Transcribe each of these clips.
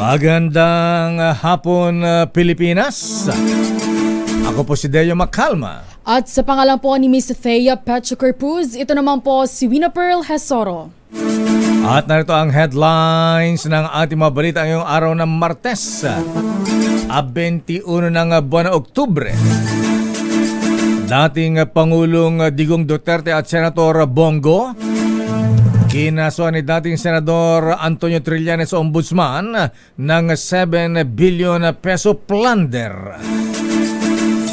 Magandang hapon, Pilipinas. Ako po si Deo Macalma. At sa pangalan po ni Miss Thea Petrocarpuz, ito naman po si Winapearl Hesoro. At narito ang headlines ng ating mga balita ngayong araw ng Martes, 21 ng buwan ng Oktubre. Dating Pangulong Digong Duterte at Senator Bongo kinasuhan ni dating Senador Antonio Trillanes Ombudsman ng 7 billion peso plunder.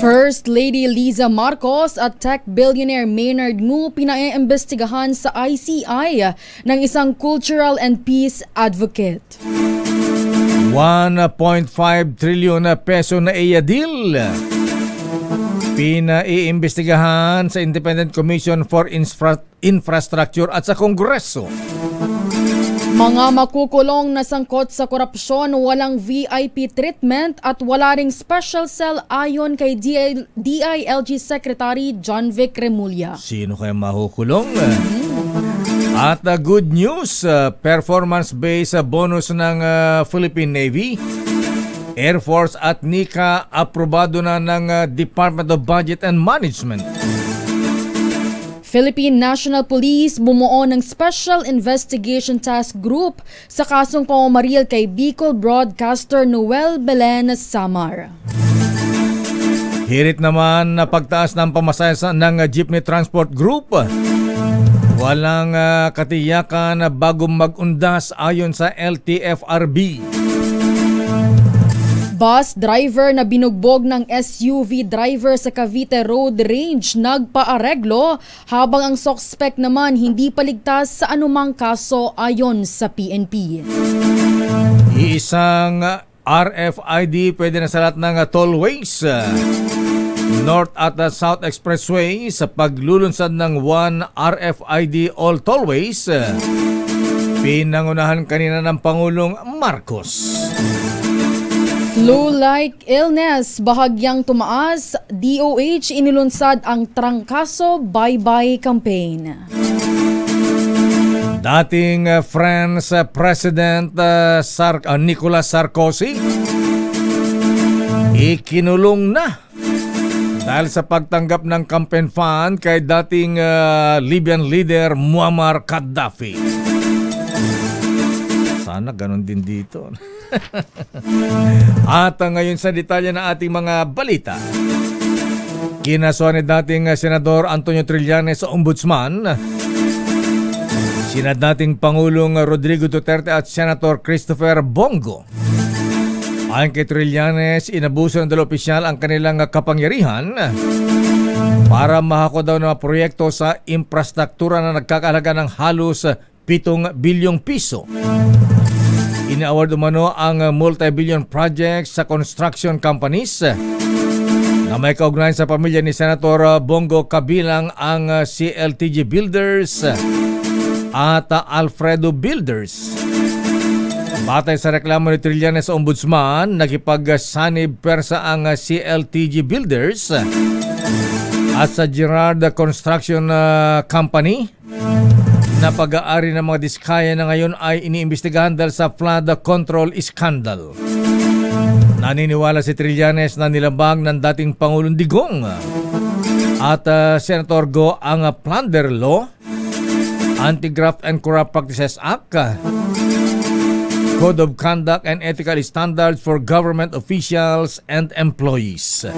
First Lady Liza Marcos at tech billionaire Maynard Ngu pinaiimbestigahan sa ICI ng isang cultural and peace advocate. 1.5 trillion peso na deal pinaiimbestigahan sa Independent Commission for Infrastructure at sa Kongreso. Mga makukulong na sangkot sa korupsyon, walang VIP treatment at wala ring special cell ayon kay DILG Secretary John Vic Remulla. Sino kaya makukulong? At good news, performance-based bonus ng Philippine Navy, Air Force at NICA aprobado na ng Department of Budget and Management. Philippine National Police bumuo ng Special Investigation Task Group sa kasong pamamaril kay Bicol broadcaster Noel Belen Samar. Hirit naman na pagtaas ng pamasahe ng Jeepney Transport Group. Walang katiyakan bago mag-undas ayon sa LTFRB. Bus driver na binugbog ng SUV driver sa Cavite Road Range nagpaareglo habang ang suspect naman hindi paligtas sa anumang kaso ayon sa PNP. Isang RFID pwede na sa lahat ng tollways, North at South Expressway sa paglulunsad ng One RFID All Tollways. Pinangunahan kanina ng Pangulong Marcos. Flu-like illness bahagyang tumaas, DOH inilunsad ang Trangkaso Bye-Bye campaign. Dating France President Nicolas Sarkozy ikinulong na dahil sa pagtanggap ng campaign fund kay dating Libyan leader Muammar Gaddafi. Sana ganun din dito. At ngayon sa detalye ng ating mga balita. Kinasuhan ni dating Senador Antonio Trillanes sa Ombudsman, sina dating Pangulong Rodrigo Duterte at Senator Christopher Bongo. Ayon kay Trillanes, inabuso ng dalawang opisyal ang kanilang kapangyarihan para mahako daw ng proyekto sa infrastruktura na nagkakahalaga ng halos 7 bilyong piso. Ina-award umano ang multi-billion projects sa construction companies na may kaugnayan sa pamilya ni Senator Bongo, kabilang ang CLTG Builders at Alfredo Builders. Batay sa reklamo ni Trillanes sa Ombudsman, nakipagsanib persa ang CLTG Builders at sa Gerard Construction Company na pag-aari ng mga diskaya na ngayon ay iniimbestigahan dahil sa flood control scandal. Naniniwala si Trillanes na nilabag ng dating Pangulong Digong at Senator Go ang Plunder Law, Anti-Graft and Corrupt Practices Act, Code of Conduct and Ethical Standards for Government Officials and Employees.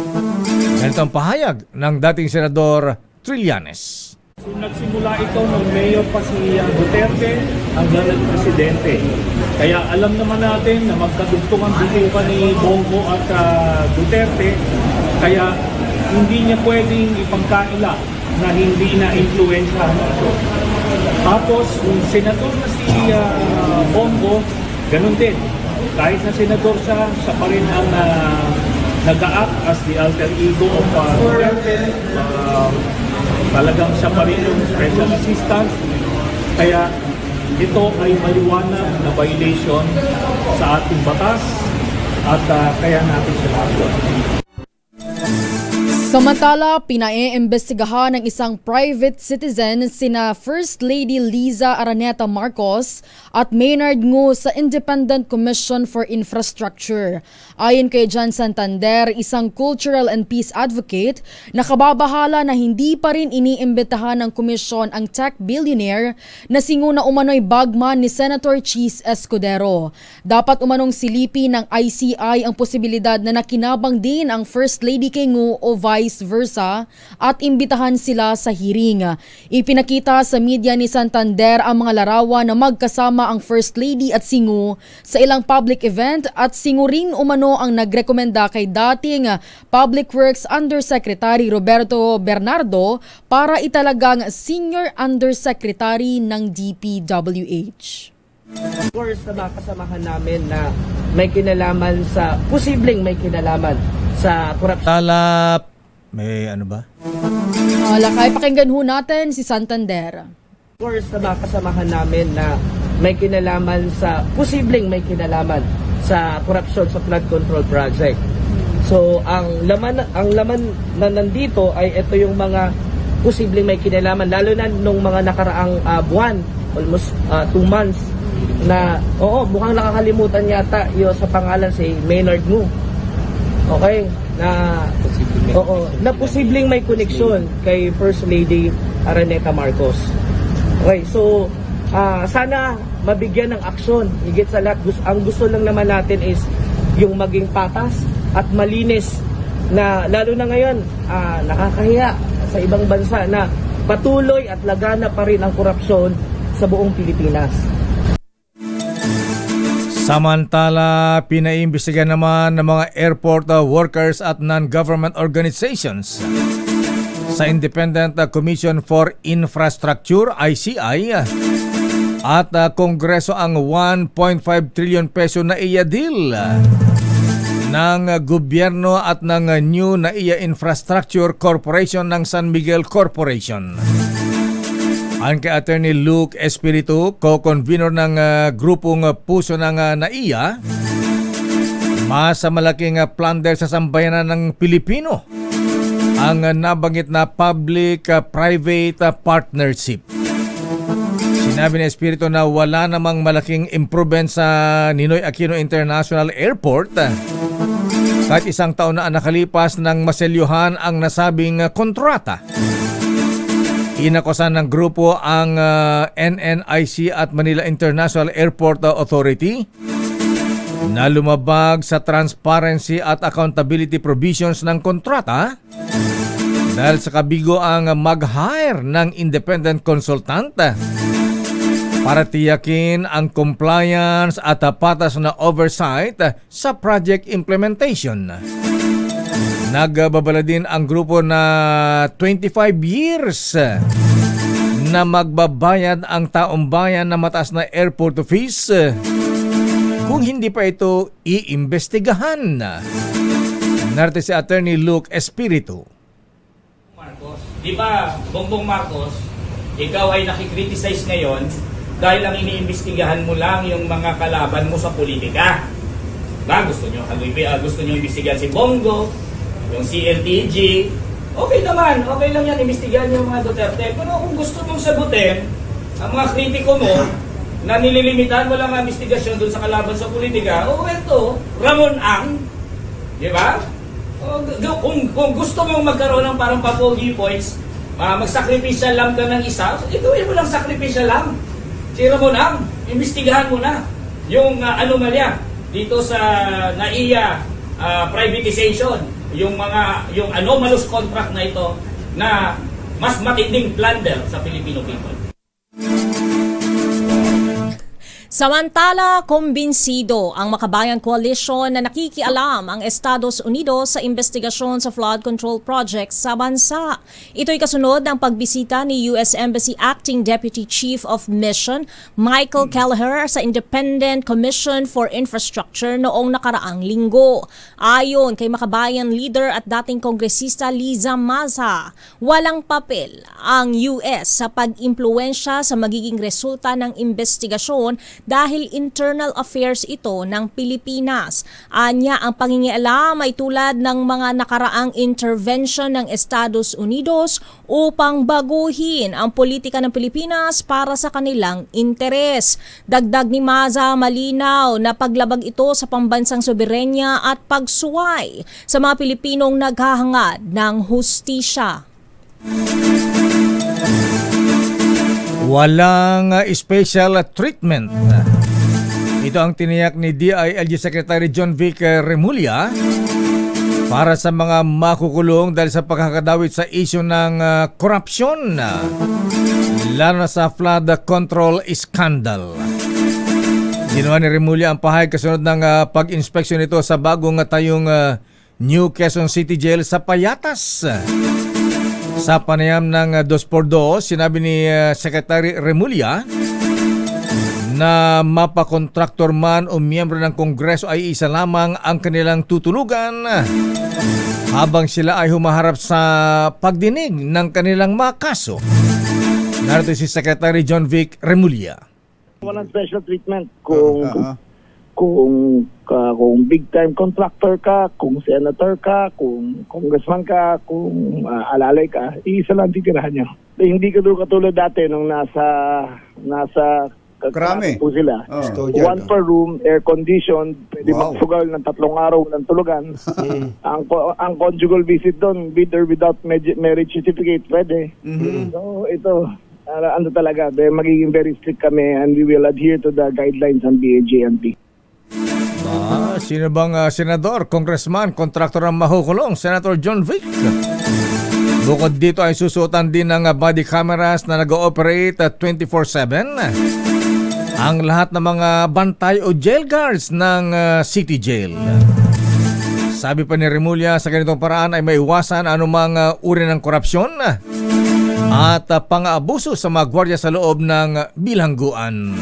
Ganito ang pahayag ng dating Senador Trillanes. So, nagsimula ito nung mayor pa si Duterte hanggang nag-presidente. Kaya alam naman natin na magkadugtungan dito pa ni Bongo at Duterte. Kaya hindi niya pwedeng ipagkaila na hindi na-influensyahan ito. Tapos, yung senador na si Bongo, ganun din. Kahit na senador siya pa rin ang nag-a-act as the alter ego of Duterte. Talagang siya pa rin yung special assistant. Kaya ito ay maliwanag na violation sa ating batas at kaya natin siya nagawa. Samantala, pinaiimbestigahan ng isang private citizen sina First Lady Liza Araneta Marcos at Maynard Ngu sa Independent Commission for Infrastructure. Ayon kay John Santander, isang cultural and peace advocate, nakababahala na hindi pa rin iniimbitahan ng komisyon ang tech billionaire na singuna umano'y bagman ni Senator Cheese Escudero. Dapat umanong silipi ng ICI ang posibilidad na nakinabang din ang First Lady kay Ngu o vice versa at imbitahan sila sa hearing. Ipinakita sa media ni Santander ang mga larawan na magkasama ang First Lady at si Ngu sa ilang public event at si Ngu rin umano ang nagrekomenda kay dating Public Works Undersecretary Roberto Bernardo para italagang Senior Undersecretary ng DPWH. Of course, sa mga kasamahan namin na may kinalaman sa, posibleng may kinalaman sa korupsyon. Talap, may ano ba? Lakay, pakinggan ho natin si Santander. Of course, sa mga kasamahan namin na may kinalaman sa, posibleng may kinalaman sa korupsyon sa flood control project. So, ang laman na nandito ay ito yung mga posibleng may kinalaman, lalo na nung mga nakaraang buwan, almost 2 months, na, mukhang nakakalimutan yata yung sa pangalan si Maynard Ngu. Okay? Na posibleng may koneksyon kay First Lady Araneta Marcos. Okay, so sana mabigyan ng aksyon. Higit sa lahat, ang gusto lang naman natin is yung maging patas at malinis na lalo na ngayon nakakahiya sa ibang bansa na patuloy at lagana pa rin ang korupsyon sa buong Pilipinas. Samantala, pinaimbestigahan naman ng mga airport workers at non-government organizations sa Independent Commission for Infrastructure, ICI, at Kongreso ang 1.5 trillion peso na iya deal ng gobyerno at ng New NAIA Infrastructure Corporation ng San Miguel Corporation. Ang kay Attorney Luke Espiritu, co-convener ng grupong puso ng NAIA, mas malaking plunder sa sambayanan ng Pilipino ang nabanggit na public-private partnership. Sinabi ni Espiritu na wala namang malaking improvement sa Ninoy Aquino International Airport kahit isang taon na nakalipas nang maselyuhan ang nasabing kontrata. Inakusan ng grupo ang NNIC at Manila International Airport Authority na lumabag sa transparency at accountability provisions ng kontrata dahil sa kabigo ang mag-hire ng independent consultant para tiyakin ang compliance at patas na oversight sa project implementation. Nagbabala din ang grupo na 25 years na magbabayad ang taong bayan na mataas na airport fees kung hindi pa ito iimbestigahan. Narito si Attorney Luke Espiritu. Marcos, di ba Bongbong Marcos, ikaw ay nakikriticize ngayon dahil ang iniimbestigahan mo lang yung mga kalaban mo sa politika. Ba, gusto nyo imbestigahan si Bongo, yung CLTG, okay naman, okay lang yan, imbestigahan yung mga Duterte. Pero kung gusto mong sagutin, ang mga kritiko mo, na nililimitahan mo lang ang imbestigasyon dun sa kalaban sa politika, eto, Ramon Ang, di ba? Kung gusto mong magkaroon ng parang papogi points, magsakripisya lang ka ng isa, ituwin mo lang sakripisya lang. Si Ramon Ang, imbestigahan mo na yung anomalya dito sa NAIA privatization. Yung anomalous contract na ito na mas matinding plunder sa Filipino people. Samantala, kumbinsido ang Makabayan Coalition na nakikialam ang Estados Unidos sa investigasyon sa flood control project sa bansa. Ito'y kasunod ng pagbisita ni U.S. Embassy Acting Deputy Chief of Mission Michael Kelleher sa Independent Commission for Infrastructure noong nakaraang linggo. Ayon kay Makabayan leader at dating kongresista Liza Maza, walang papel ang U.S. sa pag-impluwensya sa magiging resulta ng investigasyon dahil internal affairs ito ng Pilipinas. Anya, ang pangingialam ay tulad ng mga nakaraang intervention ng Estados Unidos upang baguhin ang politika ng Pilipinas para sa kanilang interes. Dagdag ni Maza, malinaw na paglabag ito sa pambansang soberenya at pagsuway sa mga Pilipinong naghahangad ng hustisya. Walang special treatment. Ito ang tiniyak ni DILG Secretary John Vic Remulla para sa mga makukulong dahil sa pagkakadawit sa isyu ng korupsyon, lalo na sa flood control scandal. Ginawa ni Remulla ang pahayag kasunod ng pag-inspeksyon nito sa bagong tayong New Quezon City Jail sa Payatas. Sa panayam ng 2x2, sinabi ni Secretary Remulla na mapakontraktor man o miyembro ng Kongreso ay isa lamang ang kanilang tutulugan habang sila ay humaharap sa pagdinig ng kanilang mga kaso. Narito si Secretary John Vic Remulla. Walang special treatment kung big time contractor ka, kung senator ka, kung congressman ka, kung alalay ka, isa lang titirahan nyo. Hindi ka doon katulad dati nung nasa Krami po sila. One per room, air conditioned, pwede magsugal ng 3 araw ng tulugan. ang conjugal visit doon, with or without marriage certificate, pwede. So ito, ano talaga, magiging very strict kami and we will adhere to the guidelines ng BAJMP. Sino bang senador, congressman, kontraktor ang mahukulong? Senator John Vic. Bukod dito ay susuotan din ng body cameras na nag-ooperate 24/7 ang lahat ng mga bantay o jail guards ng City Jail. Sabi pa ni Remulla, sa ganitong paraan ay maiwasan anumang uri ng korupsyon at pang-aabuso sa mga gwardiya sa loob ng bilangguan.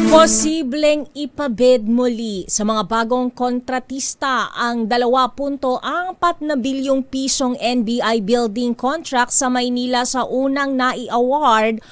Posibleng ipabid muli sa mga bagong kontratista ang 2.4 na bilyong pisong NBI building contract sa Maynila sa unang nai-award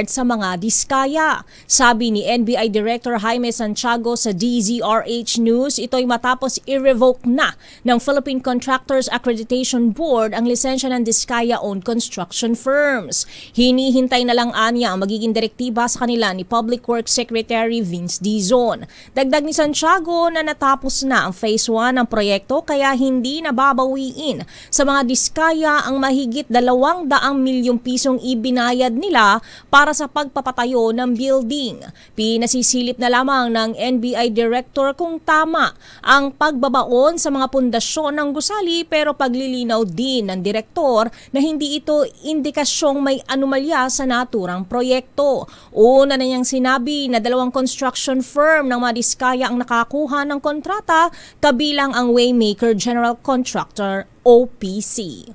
sa mga diskaya. Sabi ni NBI Director Jaime Santiago sa DZRH News, ito'y matapos i-revoke na ng Philippine Contractors Accreditation Board ang lisensya ng diskaya-owned construction firms. Hinihintay na lang anya ang magiging direktiba sa kanila ni Public Works Secretary Vince Dizon. Dagdag ni Santiago na natapos na ang Phase 1 ng proyekto kaya hindi nababawiin sa mga diskaya ang mahigit 200 milyong pisong ibinayad nila para sa pagpapatayo ng building. Pinasisilip na lamang ng NBI Director kung tama ang pagbabaon sa mga pundasyon ng gusali pero paglilinaw din ng Direktor na hindi ito indikasyong may anomalya sa naturang proyekto. Una na niyang sinabi na 2 construction firm ng mga diskaya ang nakakuha ng kontrata kabilang ang Waymaker General Contractor OPC.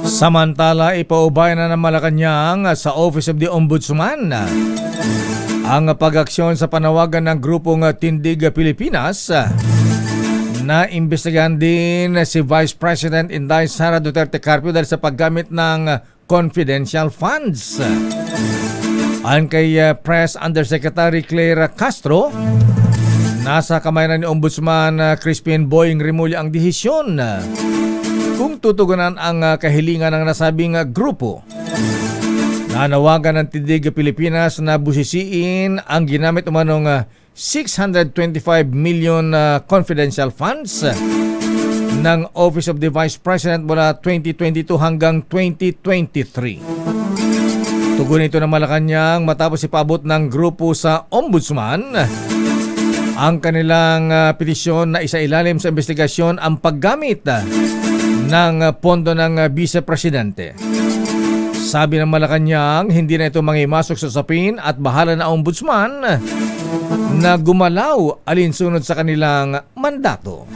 Samantala, ipaubay na ng Malacanang sa Office of the Ombudsman ang pag-aksyon sa panawagan ng grupong Tindig Pilipinas na imbestigahan din si Vice President Inday Sara Duterte Carpio dahil sa paggamit ng confidential funds. Ayon kay Press Undersecretary Claire Castro, nasa kamay na ni Ombudsman Crispin Boying Remulla ang desisyon kung tutugunan ang kahilingan ng nasabing grupo. Nanawagan ng Tindig Pilipinas na busisiin ang ginamit umanong 625 million confidential funds ng Office of the Vice President mula 2022 hanggang 2023. Tugon ito ng Malacanang matapos ipaabot ng grupo sa Ombudsman ang kanilang petisyon na isailalim sa investigasyon ang paggamit ng pondo ng Vice Presidente. Sabi ng Malacanang, hindi na ito mangimasok sa usapin at bahala na ang Ombudsman na gumalaw alinsunod sa kanilang mandato.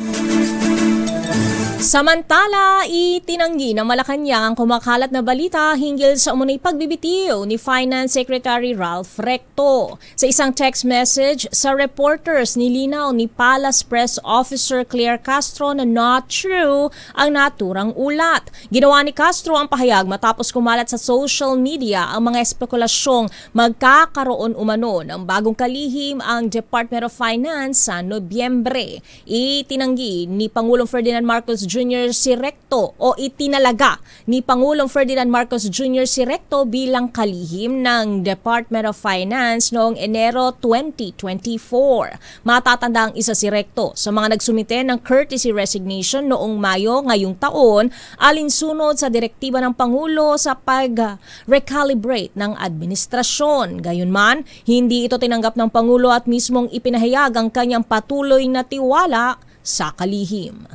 Samantala, itinanggi ng Malacanang ang kumakalat na balita hinggil sa umunay pagbibitiw ni Finance Secretary Ralph Recto. Sa isang text message sa reporters, nilinaw ni Palace Press Officer Claire Castro na not true ang naturang ulat. Ginawa ni Castro ang pahayag matapos kumalat sa social media ang mga espekulasyong magkakaroon umano ng bagong kalihim ang Department of Finance sa Nobyembre. Itinanggi ni Pangulong Ferdinand Marcos Jr. si Recto o itinalaga ni Pangulong Ferdinand Marcos Jr. si Recto bilang kalihim ng Department of Finance noong Enero 2024. Matatanda ang isa si Recto sa mga nagsumite ng courtesy resignation noong Mayo ngayong taon alinsunod sa direktiba ng Pangulo sa pag-recalibrate ng administrasyon. Gayunman, hindi ito tinanggap ng Pangulo at mismong ipinahayag ang kanyang patuloy na tiwala sa kalihim.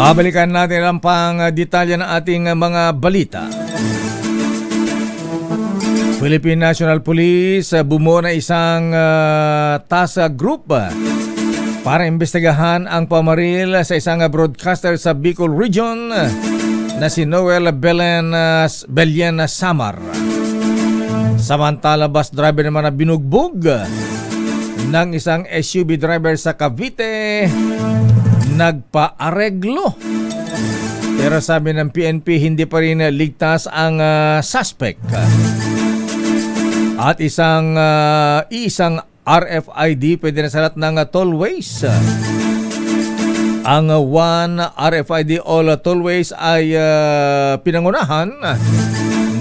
Babalikan natin ang pang-detalya ng ating mga balita. Philippine National Police bumuo na isang task group para imbestigahan ang pamaril sa isang broadcaster sa Bicol Region na si Noel Belen Samar. Samantala, bus driver naman na binugbog ng isang SUV driver sa Cavite nagpaareglo. Pero sabi ng PNP, hindi pa rin ligtas ang suspect. At isang RFID pwede na sa lahat ng tollways. Ang one RFID all tollways ay pinangunahan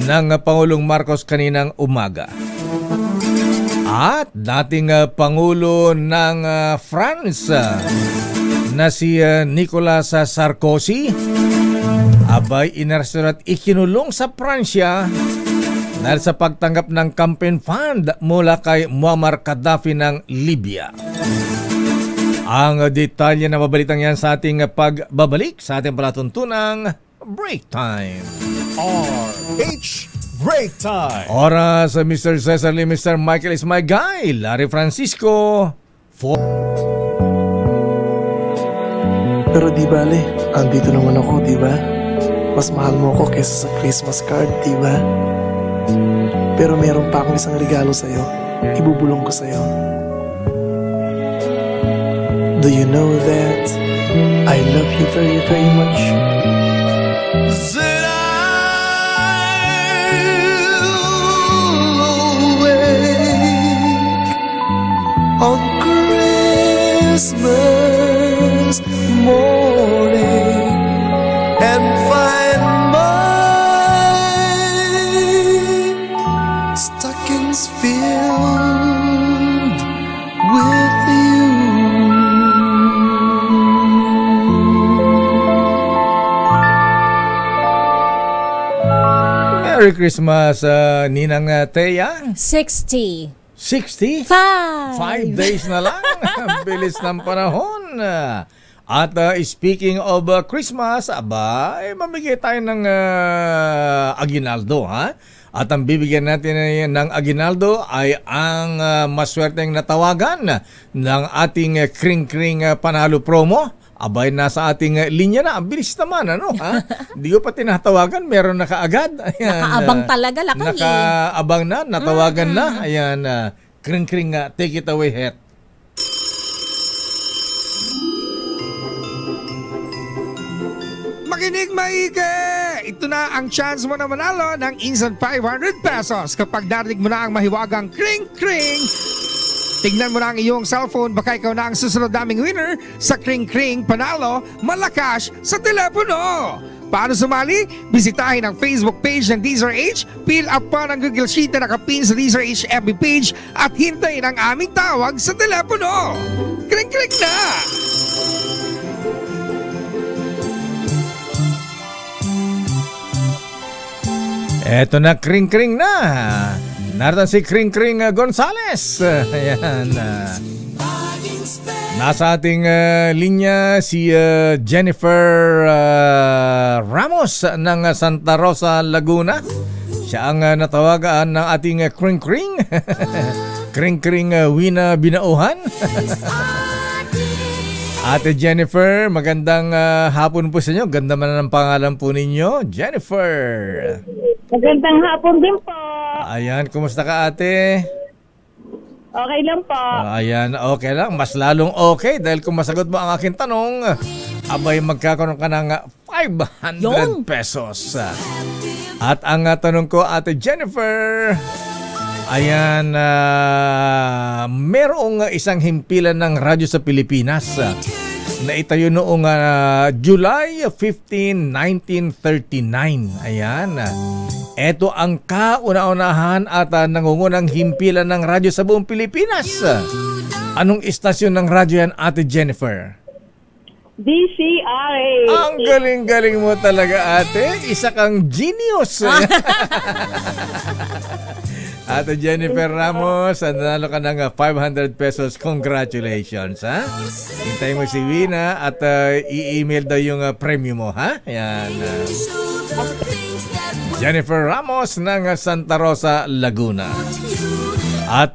ng Pangulong Marcos kaninang umaga. At dating Pangulo ng France na si Nicolas Sarkozy abay inaresto at ikinulong sa Pransya dahil sa pagtanggap ng campaign fund mula kay Muammar Gaddafi ng Libya. Ang detalye na mabalitang yan sa ating pagbabalik sa ating palatuntunang Break Time. RH Break Time. Oras, Mr. Cesar Lee, Mr. Michael is my guy, Larry Francisco. Pero di bale, andito naman ako, di ba? Mas mahal mo ako kaysa sa Christmas card, di ba? Pero meron pa akong isang regalo sa'yo. Ibubulong ko sa'yo. Do you know that I love you very, very much? That I'll wake on Christmas morning and find my stockings filled with you. Merry Christmas, Ninang Thea. 60. 60? 5 days na lang. Bilis ng panahon. At speaking of Christmas, mamigay tayo ng aginaldo, ha? At ang bibigyan natin ng aginaldo ay ang maswerteng natawagan ng ating kring-kring panalo promo. Abay, nasa ating linya na. Ang bilis naman, ano? Ha? Hindi ko pa tinatawagan. Meron na kaagad. Ayan, nakaabang talaga, lakay. Nakaabang na, natawagan na. Ayan, kring-kring, take it away, Het. Makinig maigi! Ito na ang chance mo na manalo ng instant 500 pesos kapag narinig mo na ang mahiwagang kring-kring. Tignan mo na ang iyong cellphone, baka ikaw na ang susunod naming winner sa Kring Kring Panalo Malacash sa telepono. Paano sumali? Bisitahin ang Facebook page ng DZRH, fill up pa ng Google Sheet na nakapin sa DZRH FB page at hintayin ang aming tawag sa telepono. Kring Kring na! Eto na, kring-kring na. Narito si Kring-kring Gonzales. Ayan. Nasa ating linya si Jennifer Ramos ng Santa Rosa, Laguna. Siya ang natawagan ng ating Kring-kring. Kring-kring Wina Binauhan. Ate Jennifer, magandang hapon po sa inyo. Ganda man ang pangalan po ninyo, Jennifer. Magandang hapon din po. Ayan, kumusta ka ate? Okay lang po. Ayan, okay lang. Mas lalong okay dahil kung masagot mo ang aking tanong, abay magkakaroon ka ng 500 pesos. At ang tanong ko, Ate Jennifer, ayan, merong isang himpilan ng radyo sa Pilipinas na itayo noong July 15, 1939. Ayan. Ito ang kauna-unahan at nangungunang himpilan ng radyo sa buong Pilipinas. Anong istasyon ng radyo yan, Ate Jennifer? DCRA. Ang galing-galing mo talaga, ate. Isa kang genius. Ate Jennifer Ramos, nanalo ka ng 500 pesos. Congratulations, ha? Hintayin mo si Wina at i-email daw yung premium mo, ha? Yan. Jennifer Ramos ng Santa Rosa, Laguna. At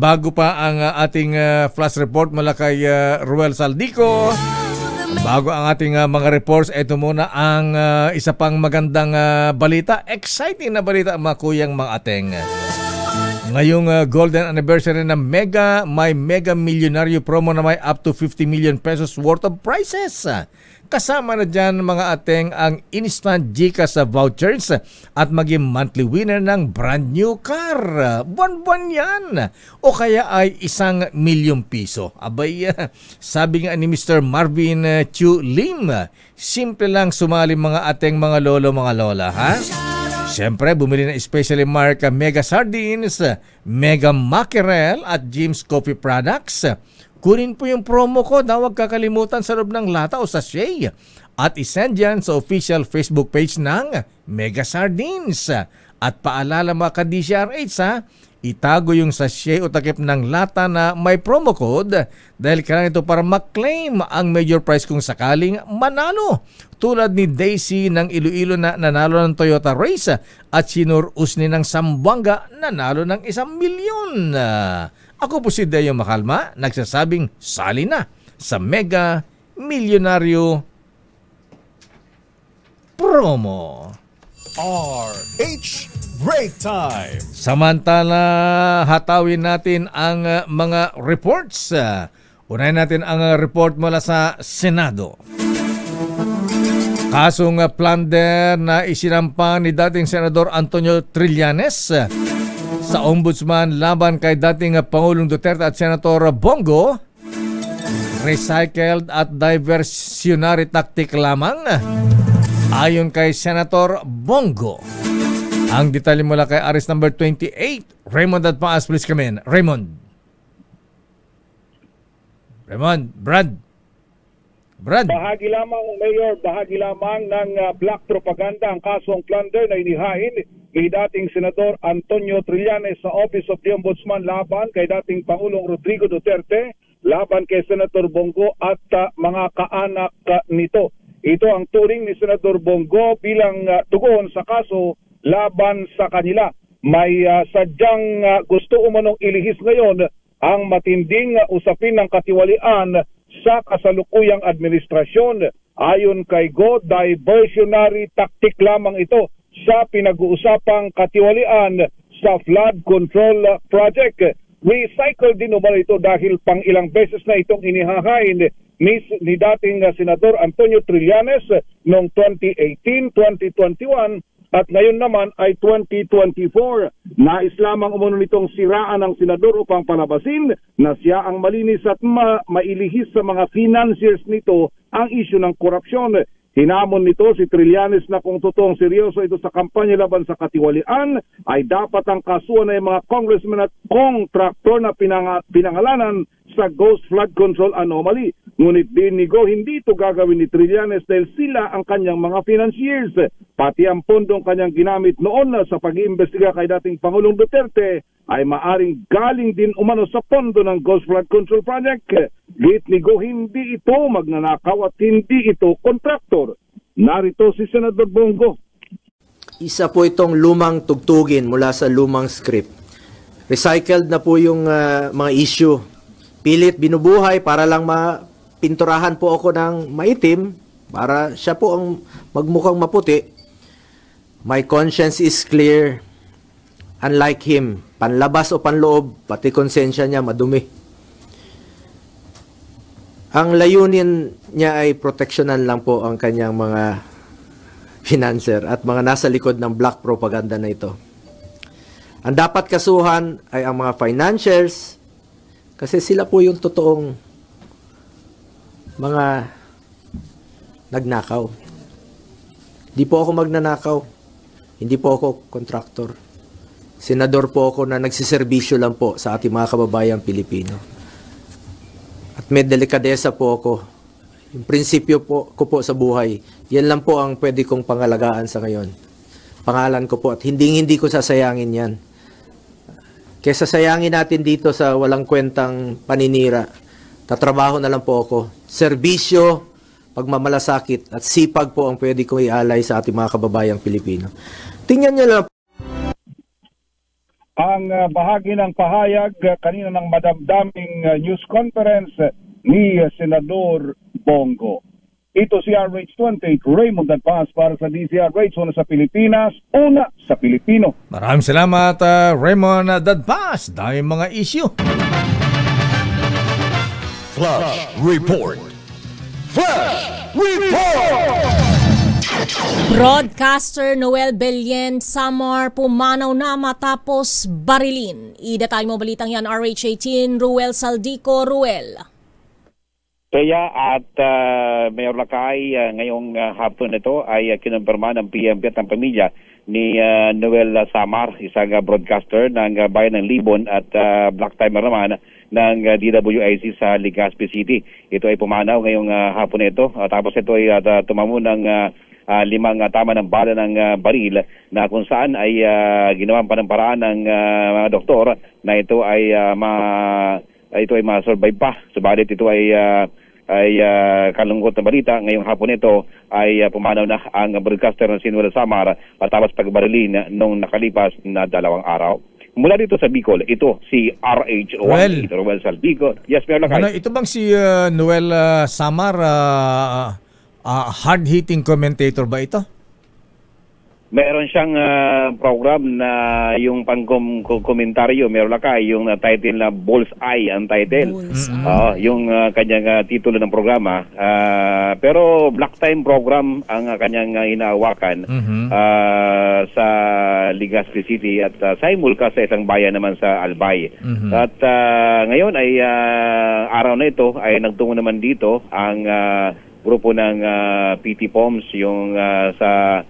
bago pa ang ating flash report mula kay Ruel Saldico, bago ang ating mga reports, ito muna ang isa pang magandang balita. Exciting na balita, mga kuyang, mga ateng. Ngayong golden anniversary ng may mega milyonaryo promo na may up to 50 million pesos worth of prizes. Kasama na dyan, mga ateng, ang instant GCash vouchers at maging monthly winner ng brand new car. Buwan-buwan yan. O kaya ay 1 milyong piso. Abay, sabi nga ni Mr. Marvin Chu Lim, simple lang sumali, mga ateng, mga lolo, mga lola, ha? Siyempre, bumili na especially mark Mega Sardines, Mega Mackerel at Jim's Coffee Products. Kunin po yung promo code, huwag kakalimutan sa loob ng lata o sachet. At isend yan sa official Facebook page ng Mega Sardines. At paalala, mga ka-DCRH, ha, itago yung sachet o takip ng lata na may promo code dahil kailangan ito para maklaim ang major prize kung sakaling manalo. Tulad ni Daisy ng Iloilo na nanalo ng Toyota Race at si Nur Usni ng Zamboanga nanalo ng 1 milyon. Ako po si Deo Makalma, nagsasabing sali na sa Mega Milyonaryo Promo. RH Break Time. Samantala, hatawin natin ang mga reports. Unahin natin ang report mula sa Senado. Kasong plunder na isinampa ni dating Senador Antonio Trillanes sa Ombudsman laban kay dating Pangulong Duterte at Senator Bongo, recycled at diversionary tactic lamang, ayon kay Senator Bongo. Ang detalye mula kay Aris number 28, Raymond at Paas, please come in. Raymond, Brad. Bahagi lamang, Mayor, bahagi lamang ng black propaganda ang kasong plunder na inihain kay dating Senador Antonio Trillanes sa Office of the Ombudsman laban kay dating Pangulong Rodrigo Duterte, laban kay Senator Bongo at mga kaanak nito. Ito ang turing ni Senador Bongo bilang tugon sa kaso laban sa kanila. May sadyang gusto umanong ilihis ngayon ang matinding usapin ng katiwalian sa kasalukuyang administrasyon. Ayon kay Go, diversionary tactic lamang ito sa pinag-uusapang katiwalian sa flood control project. Recycle din naman ito dahil pang ilang beses na itong inihahain ni dating Senador Antonio Trillanes noong 2018, 2021 at ngayon naman ay 2024. Nais lamang umano nitong siraan ng senador upang palabasin na siya ang malinis at mailihis sa mga financiers nito ang isyu ng korupsyon. Hinamon nito si Trillanes na kung totoong seryoso ito sa kampanya laban sa katiwalian, ay dapat ang kasuhan ay mga congressman at contractor na pinangalanan sa Ghost Flood Control Anomaly. Ngunit dinigo, hindi ito gagawin ni Trillanes dahil sila ang kanyang mga financiers. Pati ang pondong kanyang ginamit noon sa pag-iimbestiga kay dating Pangulong Duterte ay maaring galing din umano sa pondo ng Ghost Flood Control Project. Gitnigo, hindi ito magnanakaw at hindi ito kontraktor. Narito si Senador Bongo. Isa po itong lumang tugtugin mula sa lumang script. Recycled na po yung mga issue pilit binubuhay para lang mapinturahan po ako ng maitim, para siya po ang magmukhang maputi. My conscience is clear. Unlike him, panlabas o panloob, pati konsensya niya madumi. Ang layunin niya ay proteksyonan lang po ang kanyang mga financer at mga nasa likod ng black propaganda na ito. Ang dapat kasuhan ay ang mga financiers, kasi sila po yung totoong mga nagnakaw. Hindi po ako magnanakaw. Hindi po ako kontraktor. Senador po ako na nagsiservisyo lang po sa ating mga kababayang Pilipino. At may delikadesa po ako. Yung prinsipyo ko po sa buhay, yan lang po ang pwede kong pangalagaan sa ngayon. Pangalan ko po at hindi ko sasayangin yan. Kesa sayangin natin dito sa walang kwentang paninira, tatrabaho na lang po ako. Serbisyo, pagmamalasakit at sipag po ang pwede kong ialay sa ating mga kababayang Pilipino. Tingnan niyo lang ang bahagi ng pahayag kanina ng madamdaming news conference ni Senador Bongo. Ito si RH28, Raymond Dadpas para sa DZRH, una sa Pilipinas, una sa Pilipino. Maraming salamat, Raymond Dadpas. Dahil mga issue. Flash Report. Flash Report! Broadcaster Noel Belien Samar pumanaw na matapos barilin. Idatay mo balitang yan, RH18, Ruel Saldico. Ruel. Kaya at Mayor Lakay, ngayong hapon ito ay kinumpirma ng PNP at ng pamilya ni Noel Samar, isang broadcaster ng Bayan ng Libon at black timer naman ng DWIC sa Legazpi City. Ito ay pumanaw ngayong hapon ito. Tapos ito ay tumamo ng 5 tama ng bala ng baril na kung saan ay ginawan pa ng paraan ng mga doktor na ito ay ma-survive pa. Subalit ito ay kalungkot na balita. Ngayong hapon ito ay pumanaw na ang broadcaster ng Noel Samar matapos pagbarilin nung nakalipas na 2 araw. Mula dito sa Bicol, ito si RH1, Ruel Saldico. Yes, Mayor Lakay. Ito bang si Noel Samar, hard-hitting commentator ba ito? Meron siyang program na yung pang-komentaryo, Mayor Lakay, yung title na Bullseye ang title. Yung kanyang titulo ng programa. Pero black time program ang kanyang inaawakan sa Legazpi City at simulcast sa isang bayan naman sa Albay. At ngayon ay araw na ito ay nagtungo naman dito ang grupo ng PT POMS yung sa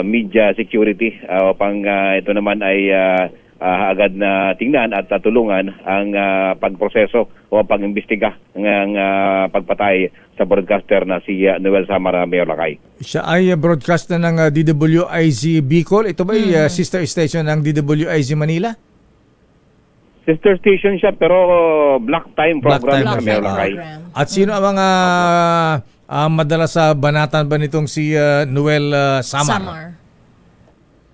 media security upang ito naman ay agad na tingnan at tulungan ang pagproseso o pag-imbestiga ng pagpatay sa broadcaster na si Noel Samar, Mayor Lakay. Siya ay broadcaster ng DWIZ Bicol. Ito ba ay sister station ng DWIZ Manila? Sister station siya pero black time program sa Mayor Lakay. At sino ang mga madalas sa banatan ba nitong si Noel Samar?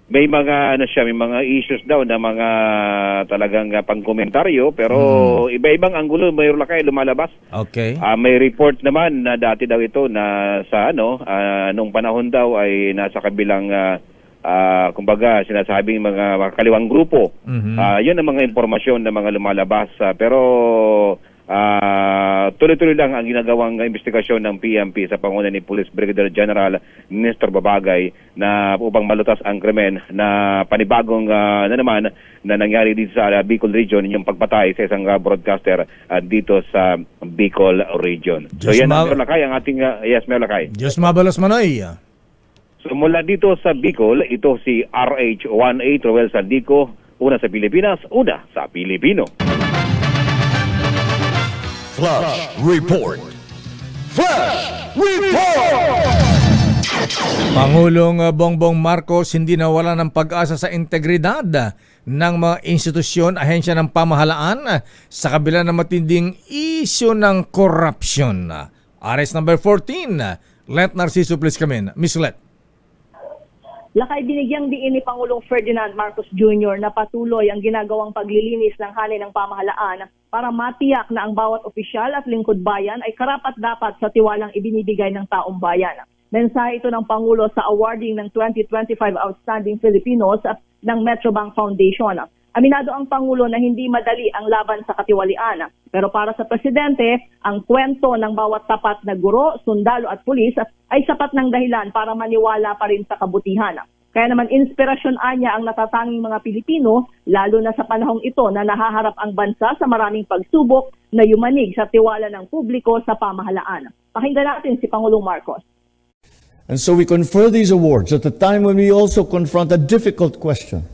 May mga may mga issues daw na mga talagang pangkomentaryo pero iba-ibang anggulo Mayor Lakay lumalabas. Okay. May report naman na dati daw ito na sa nung panahon daw ay nasa kabilang kumbaga sinasabing mga kaliwang grupo. Yun ang mga impormasyon na mga lumalabas pero tuloy-tuloy lang ang ginagawang investigasyon ng PNP sa panguna ni Police Brigadier General Nestor Babagay na upang malutas ang krimen na panibagong na naman na nangyari dito sa Bicol Region, yung pagpatay sa isang broadcaster dito sa Bicol Region. So yan ang Mayor Lakay, ang ating yes, Mayor Lakay. Diyos mabalos manoy. So mula dito sa Bicol, ito si RH18 Ruel Saldico, una sa Pilipinas, una sa Pilipino. Flash Report. Flash Report! Pangulong Bongbong Marcos hindi nawala ng pag-asa sa integridad ng mga institusyon, ahensya ng pamahalaan sa kabila ng matinding isyu ng korupsyon. Arrest number 14, Let Narciso please come in. Miss Let. Lakay, binigyang diin ni Pangulong Ferdinand Marcos Jr. na patuloy ang ginagawang paglilinis ng hanay ng pamahalaan para matiyak na ang bawat opisyal at lingkod bayan ay karapat-dapat sa tiwalang ibinibigay ng taong bayan. Mensahe ito ng Pangulo sa awarding ng 2025 Outstanding Filipinos ng Metrobank Foundation. Aminado ang Pangulo na hindi madali ang laban sa katiwalian. Pero para sa Presidente, ang kwento ng bawat tapat na guro, sundalo at pulis ay sapat ng dahilan para maniwala pa rin sa kabutihan. Kaya naman inspirasyon niya ang natatanging mga Pilipino, lalo na sa panahong ito na nahaharap ang bansa sa maraming pagsubok na yumanig sa tiwala ng publiko sa pamahalaan. Pakinggan natin si Pangulong Marcos. And so we confer these awards at a time when we also confront a difficult question.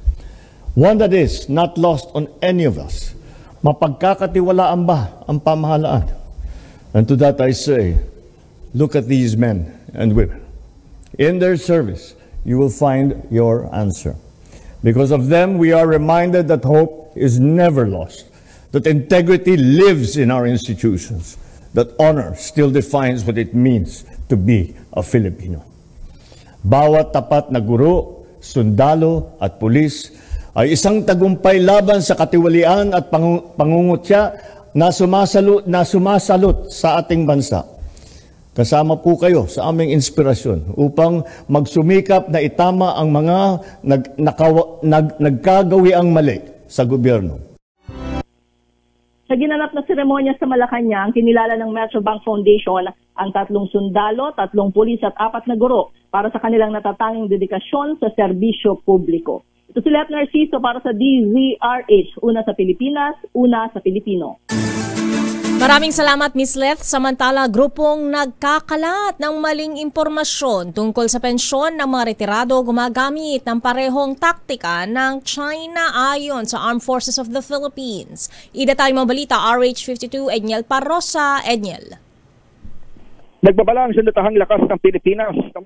One that is not lost on any of us. Mapagkakatiwalaan ba ang pamahalaan? And to that I say, look at these men and women. In their service, you will find your answer. Because of them, we are reminded that hope is never lost, that integrity lives in our institutions, that honor still defines what it means to be a Filipino. Bawat tapat na guro, sundalo at pulis ay isang tagumpay laban sa katiwalian at pangungutya na sumasalot sa ating bansa. Kasama po kayo sa aming inspirasyon upang magsumikap na itama ang mga nagkagawiang mali sa gobyerno. Sa ginanap na seremonya sa Malacanang, kinilala ng Metrobank Foundation ang 3 sundalo, 3 pulis at 4 na guro para sa kanilang natatanging dedikasyon sa serbisyo publiko. Ito si Let Narciso para sa DZRH, una sa Pilipinas, una sa Pilipino. Maraming salamat, Ms. Leth. Samantala, grupong nagkakalat ng maling impormasyon tungkol sa pensyon ng mga retirado gumagamit ng parehong taktika ng China ayon sa Armed Forces of the Philippines. Idatay mo balita, RH52, Edniel Parrosa. Edniel. Nagbabala ang sandatahang lakas ng Pilipinas na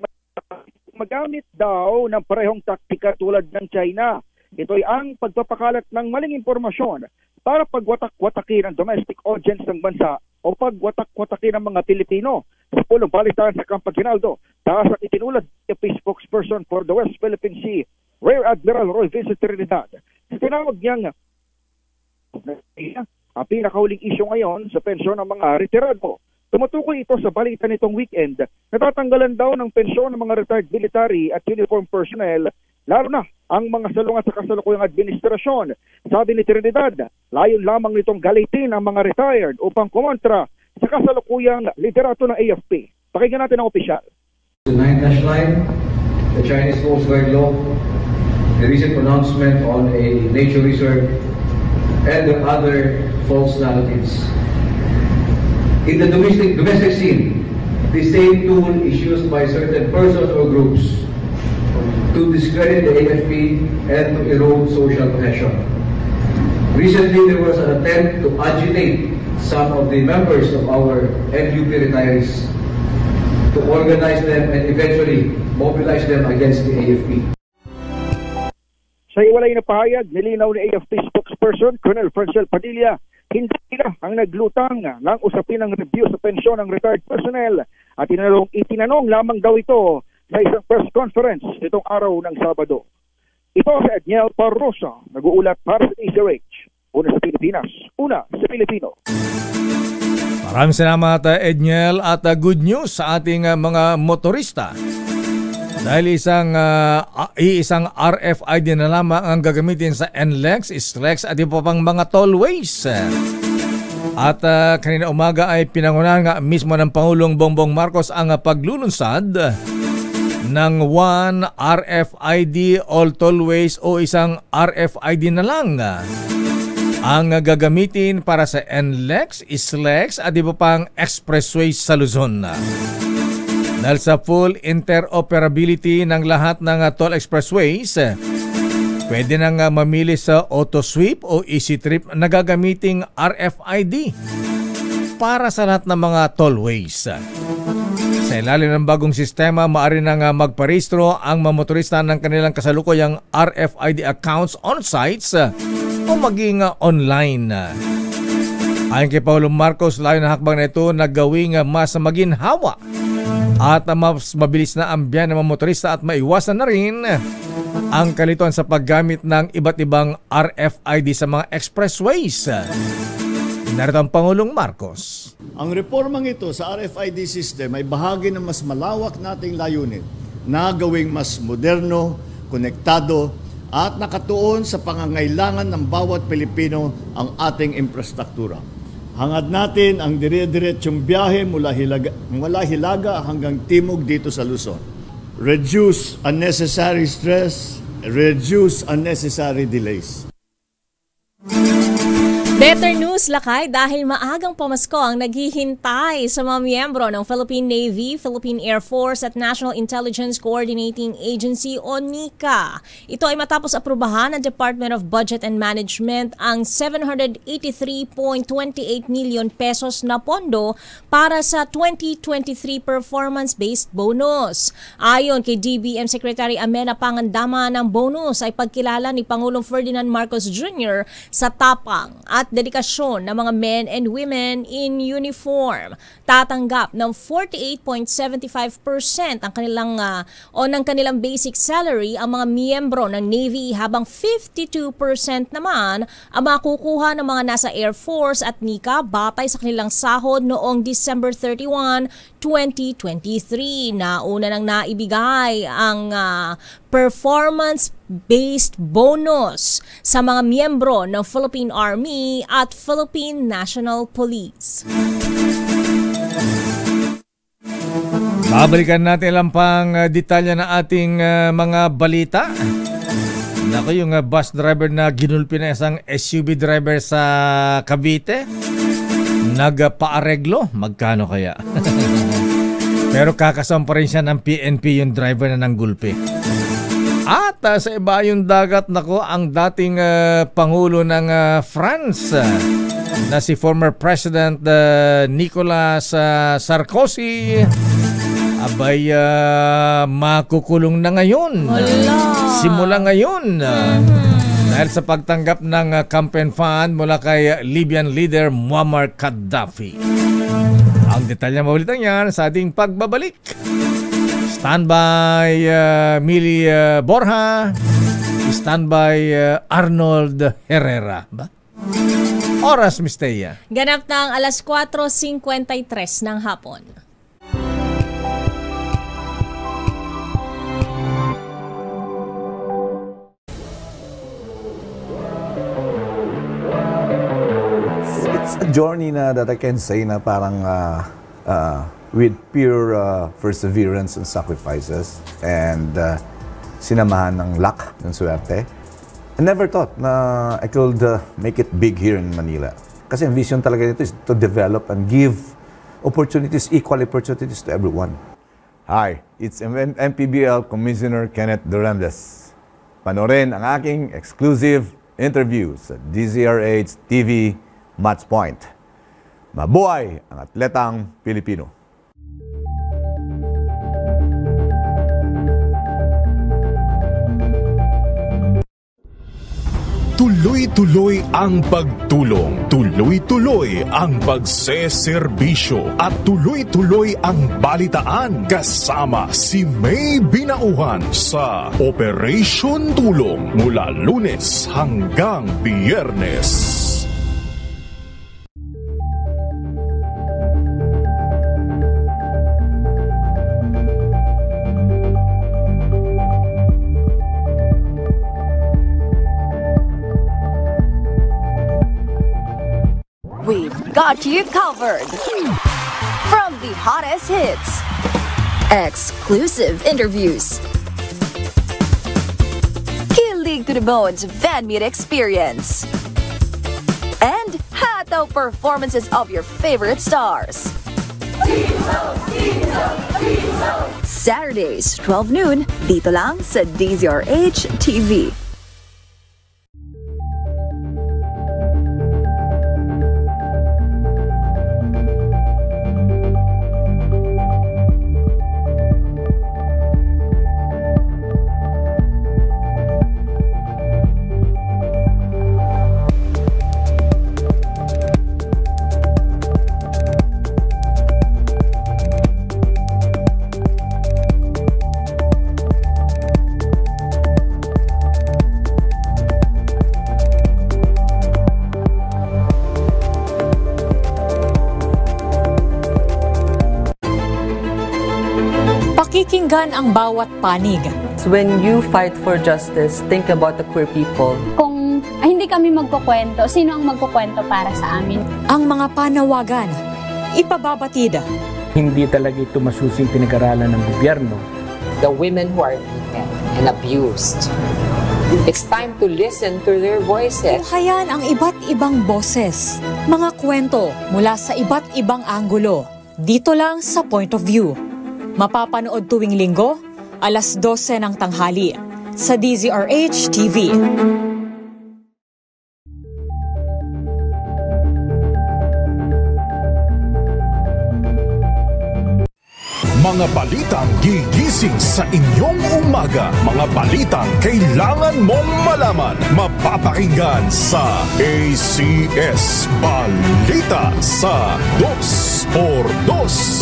magamit daw ng parehong taktika tulad ng China. Ito ay ang pagpapakalat ng maling impormasyon para pagwatak-watakin ang domestic audience ng bansa o pagwatak-watakin ng mga Pilipino. Sa pulong balitaan sa Camp Aguinaldo, taas ang itinulad ng spokesperson for the West Philippine Sea, Rear Admiral Roy Vincent Trinidad. Tinawag niyang ang pinakahuling isyu ngayon sa pensyon ng mga retirado. Tumutukoy ito sa balita nitong weekend. Natatanggalan daw ng pensyon ng mga retired military at uniform personnel, lalo na ang mga salungat sa kasalukuyang administrasyon. Sabi ni Trinidad, layon lamang nitong galitin ang mga retired upang kumontra sa kasalukuyang liderato ng AFP. Pakinggan natin ang opisyal. The 9-9, the Chinese Coast Guard law, the recent pronouncement on a nature reserve, and the other false narratives. In the domestic scene, the same tool is used by certain persons or groups to discredit the AFP and to erode social cohesion. Recently, there was an attempt to agitate some of the members of our NUP retirees to organize them and eventually mobilize them against the AFP. Sa iwalay na pahayag, nilinaw ni AFP spokesperson Colonel Francel Padilla, hindi nila ang naglutang ng usapin ng review sa pensyon ng retired personnel at itinanong lamang daw ito sa isang press conference nitong araw ng Sabado. Ito si Edniel Parrosa, nag-uulat para sa DZRH. Una sa Pilipinas, una sa Pilipino. Maraming salamat, Edniel, at good news sa ating mga motorista. Dahil isang RFID na lamang ang gagamitin sa NLEX, SLEX at iba pang mga tollways. At kanina umaga ay pinangunahan nga mismo ng Pangulong Bongbong Marcos ang paglulunsad ng One RFID All Tollways o isang RFID na lang ang gagamitin para sa NLEX, SLEX at iba pang expressways sa Luzon. Dahil sa full interoperability ng lahat ng toll expressways, pwede nang mamili sa AutoSweep o EasyTrip na gagamiting RFID para sa lahat ng mga tollways. Sa ilalim ng bagong sistema, maaari nang magparehistro ang mga motorista ng kanilang kasalukuyang RFID accounts on-sites o maging online. Ayon kay Pangulong Marcos, layo ng hakbang na ito na gawing mas maginhawa at mas mabilis na ang biyahe ng mga motorista at maiwasan na rin ang kalituan sa paggamit ng iba't ibang RFID sa mga expressways. Narito ang Pangulong Marcos. Ang reformang ito sa RFID system ay bahagi ng mas malawak nating layunin na gawing mas moderno, konektado at nakatuon sa pangangailangan ng bawat Pilipino ang ating infrastruktura. Hangad natin ang dire-diretsyong biyahe mula Hilaga hanggang Timog dito sa Luzon. Reduce unnecessary stress, reduce unnecessary delays. Better news, Lakay, dahil maagang pamasko ang naghihintay sa mga miyembro ng Philippine Navy, Philippine Air Force at National Intelligence Coordinating Agency o NICA. Ito ay matapos aprubahan ng Department of Budget and Management ang 783.28 million pesos na pondo para sa 2023 performance-based bonus. Ayon kay DBM Secretary Amena Pangandaman, ng bonus ay pagkilala ni Pangulong Ferdinand Marcos Jr. sa tapang at dedikasyon ng mga men and women in uniform. Tatanggap ng 48.75% ang kanilang ng kanilang basic salary ang mga miyembro ng Navy, habang 52% naman ang makukuha ng mga nasa Air Force at NICA batay sa kanilang sahod noong December 31, 2023. Nauna nang naibigay ang performance-based bonus sa mga miyembro ng Philippine Army at Philippine National Police. Babalikan natin lang pang detalya ng ating mga balita. Naku, yung bus driver na ginulpi na isang SUV driver sa Cavite, nagpaareglo. Magkano kaya? Pero kakasama pa rin siya ng PNP yung driver na nanggulpi. At sa iba yung dagat, nako, ang dating Pangulo ng France na si former President Nicolas Sarkozy, abay makukulong na ngayon. Simula ngayon. Dahil sa pagtanggap ng campaign fund mula kay Libyan leader Muammar Gaddafi. Ang detalye mabalitan yan sa ating pagbabalik. Standby Mili Borja, standby Arnold Herrera. Ba? Oras, Misteya. Ganap ng alas 4:53 ng hapon. It's a journey na that I can say na parang with pure perseverance and sacrifices and sinamahan ng luck, ng swerte. I never thought na I could make it big here in Manila. Kasi ang vision talaga nito is to develop and give opportunities, equal opportunities to everyone. Hi, it's MPBL Commissioner Kenneth Durandes. Panorin ang aking exclusive interview sa DZRH TV Match Point. Mabuhay ang atletang Pilipino. Tuloy-tuloy ang pagtulong, tuloy-tuloy ang pagseserbisyo at tuloy-tuloy ang balitaan kasama si May Binauhan sa Operation Tulong mula Lunes hanggang Biyernes. We've got you covered. From the hottest hits, exclusive interviews, kilig to the bones fan meet experience, and hataw performances of your favorite stars. Saturdays, 12 noon, dito lang sa DZRH TV. Pakinggan ang bawat panig. When you fight for justice, think about the queer people. Kung hindi kami magkukwento, sino ang magkukwento para sa amin? Ang mga panawagan, ipababatid. Hindi talaga ito masusing pinag-aralan ng gobyerno. The women who are beaten and abused. It's time to listen to their voices. Tunghayan ang iba't ibang boses, mga kwento mula sa iba't ibang anggulo. Dito lang sa Point of View. Mapapanood tuwing linggo, alas 12 ng tanghali sa DZRH TV. Mga balitang gigising sa inyong umaga. Mga balitang kailangan mong malaman. Mapapakinggan sa ACS Balita sa 2x2.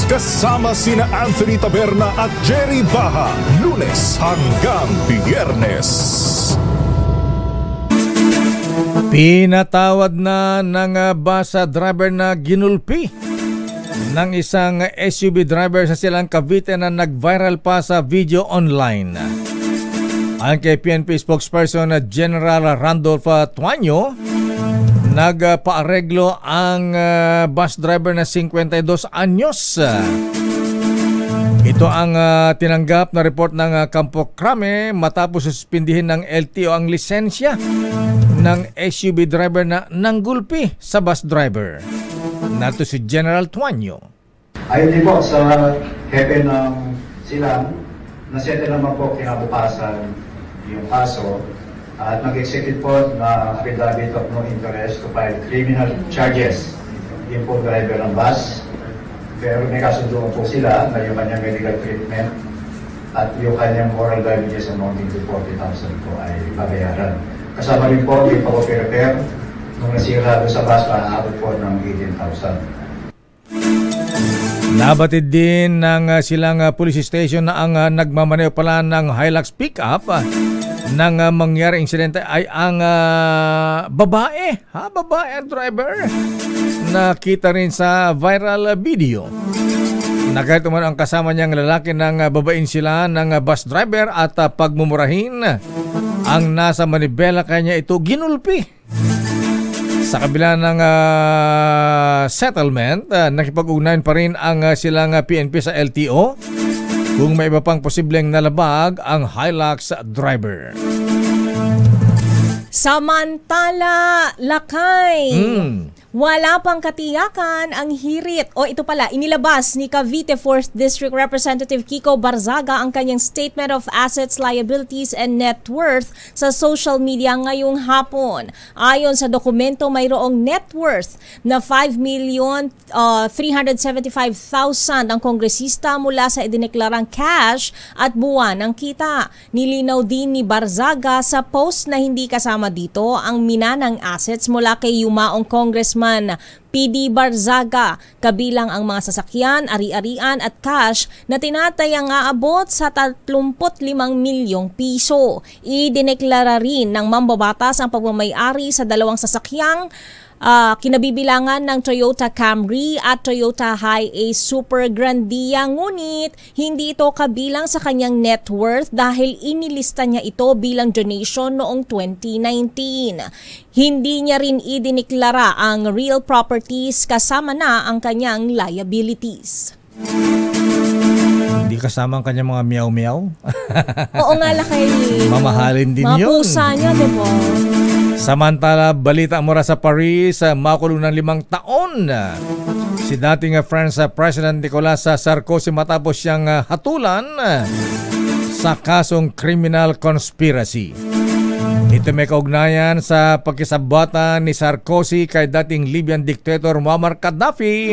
Kasama sina Anthony Taberna at Jerry Baha. Lunes hanggang Biyernes. Pinatawad na ng bus driver na ginulpi ng isang SUV driver sa Silang Cavite na nag-viral pa sa video online. Ayon kay PNP spokesperson General Randolph Tuanyo, nagpaareglo ang bus driver na 52 anyos. Ito ang tinanggap na report ng Campo Crame matapos suspindihin ng LTO ang lisensya ng SUV driver na nanggulpi sa bus driver. Nato si General Tuanyo. Ayon din po sa hepe ng Silang, nasete naman po kinabukasan yung kaso at nag-execute po na affidavit of no interest to file criminal charges yung po driver ng bus. Pero may kasunduan po sila na yung kanyang medical treatment at yung kanyang moral damages amounting to 40,000 po ay babayaran. Kasama rin po yung pag-repair nung nasira doon sa bus, maaabot po ng 18,000. Nabatid din ng Silang Police Station na ang nagmamaneho pala ng Hilux pickup nang mangyari insidente ay ang babae. Babae ang driver. Nakita rin sa viral video. Nagalit naman ang kasama niyang lalaki ng babain sila ng bus driver at pagmumurahin ang nasa manibela kanya ito ginulpi. Sa kabila ng settlement, nakipag-ugnayan pa rin ang Silang PNP sa LTO kung may iba pang posibleng nalabag ang Hilux driver. Samantala, Lakay. Wala pang katiyakan ang hirit. O ito pala, inilabas ni Cavite 4th District Representative Kiko Barzaga ang kanyang Statement of Assets, Liabilities and Net Worth sa social media ngayong hapon. Ayon sa dokumento, mayroong net worth na 5,375,000 ang kongresista mula sa idineklarang cash at buwan ng kita. Nilinaw din ni Barzaga sa post na hindi kasama dito ang minanang assets mula kay yumaong congressman PD Barzaga, kabilang ang mga sasakyan, ari-arian at cash na tinatayang aabot sa 35 milyong piso. Idineklara rin ng mambabatas ang pagmamayari sa dalawang sasakyang kinabibilangan ng Toyota Camry at Toyota Hi-Ace Super Grandia, ngunit hindi ito kabilang sa kanyang net worth dahil inilista niya ito bilang donation noong 2019. Hindi niya rin idineklara ang real properties kasama na ang kanyang liabilities. Hindi kasama ang kanyang mga meow-meow? Oo nga, Lakay. Mamahalin din yun. Mga pusa niya, diba? Samantala, balita mula sa Paris, makulong ng 5 taon si dating French President Nicolas Sarkozy matapos siyang hatulan sa kasong criminal conspiracy. Ito may kaugnayan sa pagkisabwatan ni Sarkozy kay dating Libyan dictator Muammar Gaddafi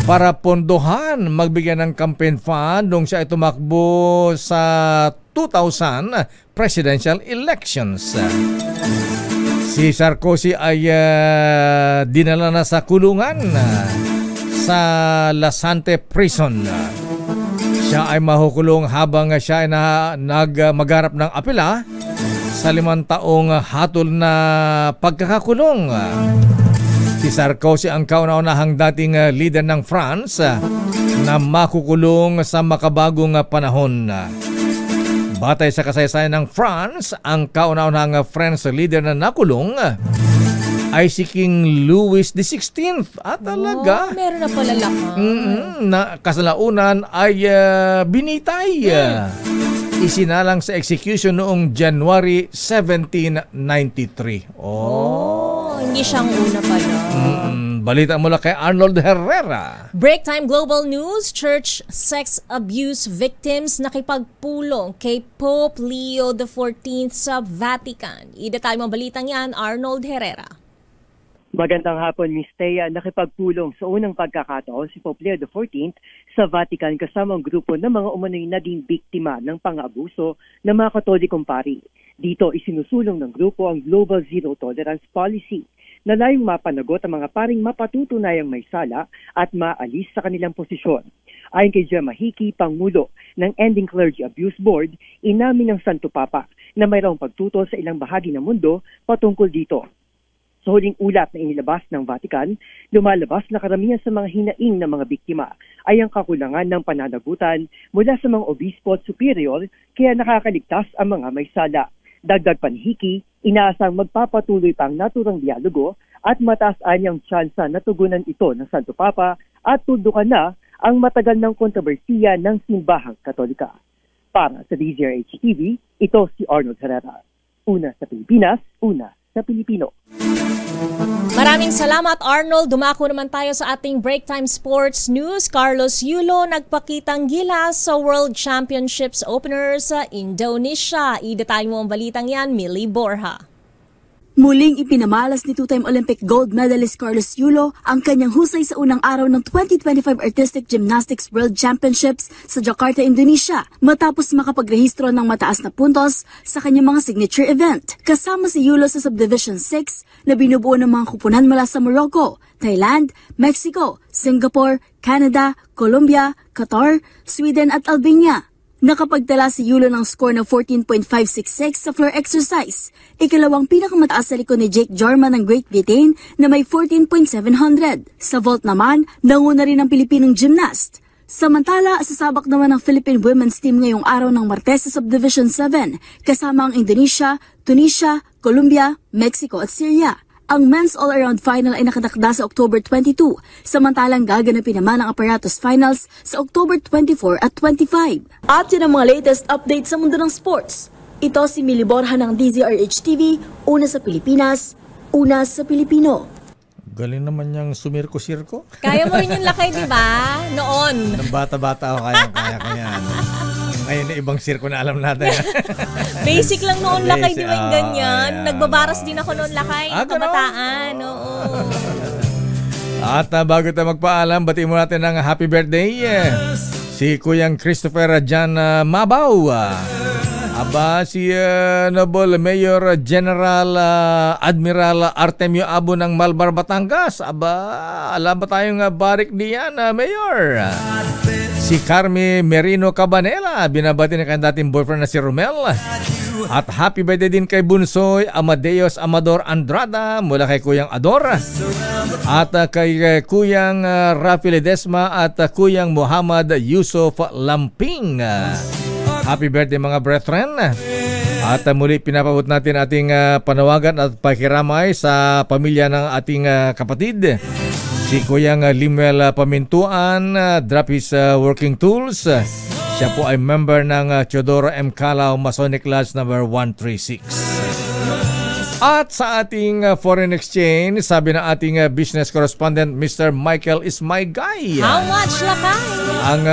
para pondohan magbigyan ng campaign fund nung siya ay tumakbo sa 2000 presidential elections. Si Sarkozy ay dinala na sa kulungan sa Lasante Prison. Siya ay mahukulong habang siya ay magharap ng apela sa 5 taong hatol na pagkakakulong. Si Si Sarkozy ang kauna-unahang dating leader ng France na makukulong sa makabagong panahon. Batay sa kasaysayan ng France, ang kauna-unahang French leader na nakulong ay si King Louis XVI. Talaga? Meron na pala na kasalaunan ay binitay. Isinalang sa execution noong January 1793. Hindi siyang una pala. Balita mula kay Arnold Herrera. Break time global news. Church sex abuse victims nakipagpulong kay Pope Leo XIV sa Vatican. Idetay mo balitang yan, Arnold Herrera. Magandang hapon, Ms. Thea. Nakipagpulong sa unang pagkakataon si Pope Leo XIV sa Vatican kasama ang grupo ng mga umano'y naging biktima ng pang-abuso ng mga Katolikong pari. Dito isinusulong ng grupo ang Global Zero Tolerance Policy na layong mapanagot ang mga paring mapatutunayang may sala at maalis sa kanilang posisyon. Ayon kay Gemma Hickey, Pangulo ng Ending Clergy Abuse Board, inamin ng Santo Papa na mayroong pagtutol sa ilang bahagi ng mundo patungkol dito. Sa huling ulat na inilabas ng Vatican, lumalabas na karamihan sa mga hinaing ng mga biktima ay ang kakulangan ng pananagutan mula sa mga obispo at superior kaya nakakaligtas ang mga may sala. Dagdag pa ni Hickey, inaasang magpapatuloy pa ang naturang dialogo at mataas anyang tsansa na tugunan ito ng Santo Papa at tundukan na ang matagal ng kontrobersiya ng simbahang Katolika. Para sa DZRH TV, ito si Arnold Herrera. Una sa Pilipinas, una sa Pilipino. Maraming salamat, Arnold. Dumako naman tayo sa ating Break Time Sports News. Carlos Yulo nagpakitang gilas sa World Championships opener sa Indonesia. Idetay mo ang balitang yan, Millie Borja. Muling ipinamalas ni two-time Olympic gold medalist Carlos Yulo ang kanyang husay sa unang araw ng 2025 Artistic Gymnastics World Championships sa Jakarta, Indonesia matapos makapagrehistro ng mataas na puntos sa kanyang mga signature event. Kasama si Yulo sa Subdivision 6 na binubuo ng mga kupunan mula sa Morocco, Thailand, Mexico, Singapore, Canada, Colombia, Qatar, Sweden at Albania. Nakapagtala si Yulo ng score na 14.566 sa floor exercise. Ikalawang pinakamataas sa likod ni Jake Jarman ng Great Britain na may 14.700. Sa vault naman, nanguna rin ang Pilipinong gymnast. Samantala, sasabak naman ng Philippine women's team ngayong araw ng Martes sa Subdivision 7, kasama ang Indonesia, Tunisia, Colombia, Mexico at Syria. Ang men's all-around final ay nakatakda sa October 22, samantalang gaganapin naman ang apparatus finals sa October 24 at 25. At yun ang mga latest updates sa mundo ng sports. Ito si Millie Borja ng DZRH TV, una sa Pilipinas, una sa Pilipino. Galing naman niyang sumirko-sirko. Kaya mo rin yung lakay, di ba? Noon. Nang bata-bata ako, kaya ko yan. Ngayon na ibang sirko na alam natin. Basic lang noon lakay, di ba yung ganyan? Nagbabaras din ako noon lakay, kabataan. Oo. At bago tayo magpaalam, batiin mo natin ng happy birthday. Si Kuyang Christopher Jan Mabaw. Aba, si Noble Mayor General Admiral Artemio Abo ng Malbar, Batangas. Aba, alam ba tayong barik diyan, Mayor? Si Carmi Merino Cabanela, binabati na kanyang dating boyfriend na si Romel. At happy birthday din kay Bunsoy Amadeus Amador Andrada mula kay Kuyang Ador. At kay Kuyang Rafi Ledesma at Kuyang Muhammad Yusuf Lamping. Happy birthday mga brethren. At muli pinapabot natin ating panawagan at pakiramay sa pamilya ng ating kapatid. Si Kuyang Limuel Pamintuan, drop his working tools. Siya po ay member ng Teodoro M. Calao Masonic Lodge number 136. At sa ating foreign exchange, sabi ng ating business correspondent, Mr. Michael Ismaygay. How much lakay? Ang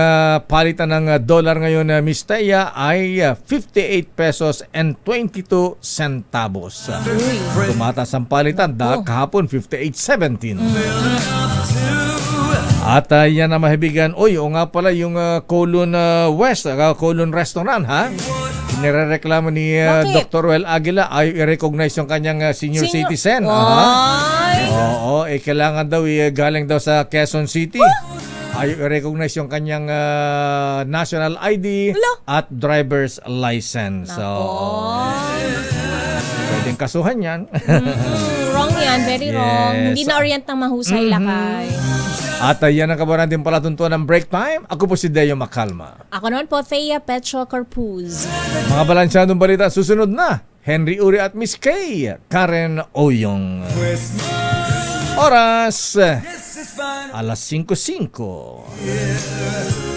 palitan ng dollar ngayon, Miss Thea, ay 58 pesos and 22 centavos. Tumataas ang palitan, kahapon 58.17. At yan na mahibigan. Uy, o nga pala yung Kowloon West, Kowloon Restaurant, ha? Nirereklamo ni Dr. Well Aguila ay i-recognize yung kanyang senior citizen. Oo, kailangan daw galing daw sa Quezon City. Ay i-recognize yung kanyang national ID at driver's license. So, pwedeng kasuhan yan. Wrong yan, very wrong. Hindi na-orient ng mahusay lakay. At yan ang kabaran natin palatuntuan ng break time. Ako po si Deo Macalma. Ako naman po, Thea Petro Corpuz. Mga balansyadong balita, susunod na. Henry Uri at Miss Kay, Karen Oyong. Oras, alas 5:05.